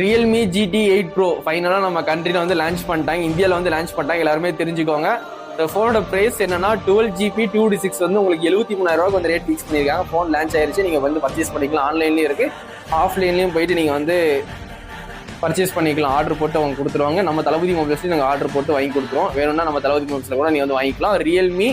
Realme GT8 Pro ஃபைனலாக நம்ம கண்ட்ரியில் வந்து லான்ச் பண்ணிட்டாங்க, இந்தியாவில் வந்து லான்ச் பண்ணிட்டாங்க. எல்லாருமே தெரிஞ்சுக்கோங்க. இந்த ஃபோனோட ப்ரைஸ் என்னன்னா 12GB 2D6 வந்து உங்களுக்கு 73,000 வந்து ரேட் ஃபிக்ஸ் பண்ணியிருக்காங்க. ஃபோன் லான்ச் ஆயிருச்சு, நீங்கள் வந்து பர்ச்சேஸ் பண்ணிக்கலாம். ஆன்லைன்லேயும் இருக்குது, ஆஃப்லைன்லேயும் போயிட்டு நீங்கள் வந்து பர்ச்சேஸ் பண்ணிக்கலாம். ஆர்டர் போட்டு அவங்க கொடுத்துருவாங்க. நம்ம தளபதி மொபைல்ஸ்லேயும் நாங்கள் ஆர்டர் போட்டு வாங்கி கொடுத்துருவோம். வேணும்னா நம்ம தளபதி மொபைல்ஸில் கூட நீங்கள் வந்து வாங்கிக்கலாம். ரியல்மி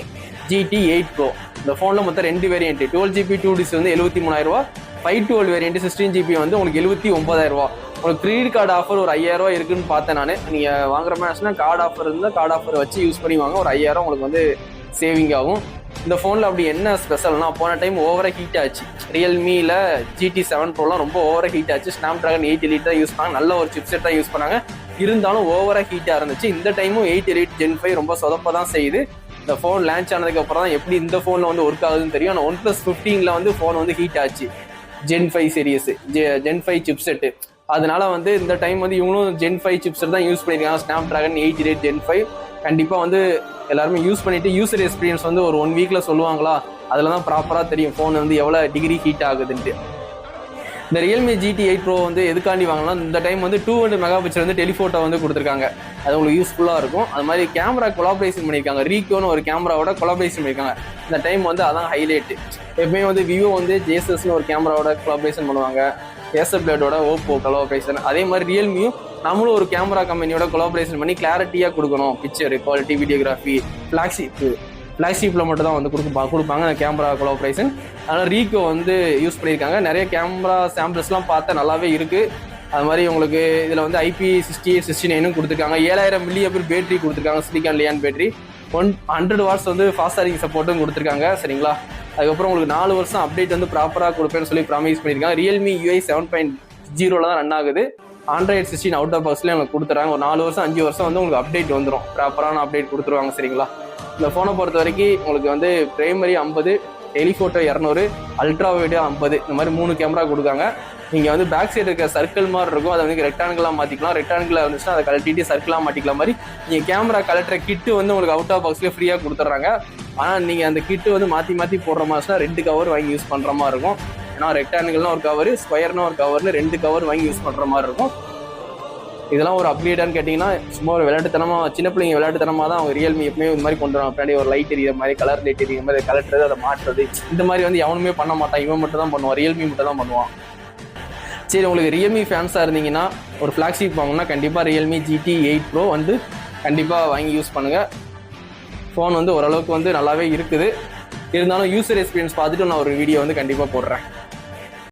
GT8 Pro இந்த ஃபோனில் மொத்தம் 2 வேரியன்ட். 12GB 2D6 வந்து 73,000, 512 வேரியன்ட் 16GB வந்து உங்களுக்கு 79,000. உங்களுக்கு கிரெடிட் கார்டு ஆஃபர் ஒரு 5,000 இருக்குன்னு பார்த்தேன் நான். நீங்கள் வாங்குற மாதிரி கார்டு ஆஃபர் இருந்தால் கார்டு ஆஃபர் வச்சு யூஸ் பண்ணி வாங்க, ஒரு 5,000 உங்களுக்கு வந்து சேவிங் ஆகும். இந்த ஃபோனில் அப்படி என்ன ஸ்பெஷல்னா, போன டைம் ஓவராக ஹீட் ஆச்சு. ரியல்மியில் GT7 Proலாம் ரொம்ப ஓவராக ஹீட் ஆச்சு. Snapdragon 8 Elite தான் யூஸ் பண்ணாங்க, நல்ல ஒரு சிப்செட் தான் யூஸ் பண்ணாங்க. இருந்தாலும் ஓவராக ஹீட்டாக இருந்துச்சு. இந்த டைமும் 8 Elite Gen 5 ரொம்ப சொதப்ப தான் செய்யுது. இந்த ஃபோன் லான்ச் ஆனதுக்கு அப்புறம் தான் எப்படி இந்த ஃபோனில் வந்து ஒர்க் ஆகுதுன்னு தெரியும். ஆனால் OnePlus 15ல் வந்து ஃபோன் வந்து ஹீட் ஆச்சு. Gen 5 series, Gen 5 chipset. அதனால வந்து இந்த டைம் வந்து இவங்களும் Gen 5 சிப்செட் தான் யூஸ் பண்ணியிருக்காங்க. Snapdragon 8 Elite Gen 5 கண்டிப்பாக வந்து எல்லாருமே யூஸ் பண்ணிட்டு யூசர் எக்ஸ்பீரியன்ஸ் வந்து ஒரு 1 வீக்ல சொல்லுவாங்களா, அதில் தான் ப்ராப்பராக தெரியும் ஃபோன் வந்து எவ்வளோ டிகிரி ஹீட் ஆகுதுன்ட்டு. இந்த ரியல்மி GT8 Pro வந்து எதுக்காண்டி வாங்கலாம், இந்த டைம் வந்து 200 மெகாபிக்சல் வந்து டெலிஃபோட்டோ வந்து கொடுத்துருக்காங்க. அது உங்களுக்கு யூஸ்ஃபுல்லாக இருக்கும். அது மாதிரி கேமரா கொலாபரேஷன் பண்ணியிருக்காங்க. ரீகோன்னு ஒரு கேமராவோட கொலாபரேஷன் பண்ணியிருக்காங்க. இந்த டைம் வந்து அதான் ஹைலைட்டு. எப்பவுமே வந்து விவோ வந்து ஜேசஸ்னு ஒரு கேமராவோட கொலாபரேஷன் பண்ணுவாங்க, ஏசப்ளேட்டோட ஓப்போ கொலாபரேஷன். அதே மாதிரி ரியல்மியும் நம்மளும் ஒரு கேமரா கம்பெனியோட கொலாபரேஷன் பண்ணி கிளாரிட்டியாக கொடுக்கணும், பிக்சர் குவாலிட்டி, வீடியோகிராஃபி, ஃப்ளாக்ஷிப்பில் மட்டும் தான் வந்து கொடுப்பாங்க அந்த கேமரா கொலாபரேஷன். அதனால் ரீகோ வந்து யூஸ் பண்ணியிருக்காங்க. நிறைய கேமரா சாம்பிள்ஸ்லாம் பார்த்தா நல்லாவே இருக்குது. அது மாதிரி உங்களுக்கு இதில் வந்து IP6869 கொடுத்துருக்காங்க. 7000 mAh பேட்டரி கொடுத்துருக்காங்க, சிலிக்கான் லியான் பேட்டரி. 100 watts வந்து ஃபாஸ்ட் சார்ஜிங் சப்போர்ட்டும் கொடுத்துருக்காங்க. சரிங்களா, அதுக்கப்புறம் உங்களுக்கு 4 வருஷம் அப்டேட் வந்து ப்ராப்பராக கொடுப்பேன்னு சொல்லி ப்ராமிஸ் பண்ணியிருக்காங்க. ரியல்மி UI 7.0 தான் ரன் ஆகுது. Android 16 அவுட் ஆஃப் பாக்ஸ்லேயே உங்களுக்கு கொடுத்துறாங்க. ஒரு 4 வருஷம் 5 வருஷம் வந்து உங்களுக்கு அப்டேட் வந்துடும், ப்ராப்பரான அப்டேட் கொடுத்துருவாங்க. சரிங்களா, இந்த ஃபோனை பொறுத்த வரைக்கும் உங்களுக்கு வந்து பிரைமரி 50, டெலிஃபோட்டோ 200, அல்ட்ரா வைடு 50, இந்த மாதிரி 3 கேமரா கொடுக்காங்க. நீங்கள் வந்து பேக் சைடு இருக்க சர்க்கிள் மாதிரி இருக்கும், அதை வந்து ரெக்டாங்கிளாக மாற்றிக்கலாம். ரெக்டாங்கிளாக இருந்துச்சுன்னா அதை கழட்டிட்டு சர்க்கிளாக மாற்றிக்கலாம். மாதிரி நீங்கள் கேமரா கலெக்டர் கிட்டு வந்து உங்களுக்கு அவுட் ஆஃப் பாக்ஸ்லேயே ஃப்ரீயாக கொடுத்துட்றாங்க. ஆனால் நீங்கள் அந்த கிட்டு வந்து மாற்றி போடுற மாதிரினா 2 கவர் வாங்கி யூஸ் பண்ணுற மாதிரி இருக்கும். ஏன்னா ரெக்டாங்கிள்னா ஒரு கவர், ஸ்கொயர்னா ஒரு கவர்னு 2 கவர் வாங்கி யூஸ் பண்ணுற மாதிரி இருக்கும். இதெல்லாம் ஒரு அப்டேட்டான்னு கேட்டிங்கன்னா சும்மா ஒரு விளையாட்டுத்தனமாக, சின்ன பிள்ளைங்க விளையாட்டுத்தனமாக தான் அவங்க ரியல்மி எப்பவுமே இந்த மாதிரி கொண்டு வராங்க. பின்னாடி ஒரு லைட் எரியிற மாதிரி, கலர் லைட் எரியிற மாதிரி கலட்டுறது, அதை மாட்டுறது, இந்த மாதிரி வந்து எவனுமே பண்ண மாட்டான். இவன் மட்டும் தான் பண்ணுவான், ரியல்மி மட்டும் தான் பண்ணுவான். சரி, உங்களுக்கு ரியல்மி ஃபேன்ஸாக இருந்தீங்கன்னா ஒரு ஃப்ளாக்ஷிப் வாங்கினா கண்டிப்பாக ரியல்மி GT8 Pro வந்து கண்டிப்பாக வாங்கி யூஸ் பண்ணுங்கள். ஃபோன் வந்து ஓரளவுக்கு வந்து நல்லாவே இருக்குது. இருந்தாலும் யூசர் எக்ஸ்பீரியன்ஸ் பார்த்துட்டு நான் ஒரு வீடியோ வந்து கண்டிப்பாக போடுறேன்.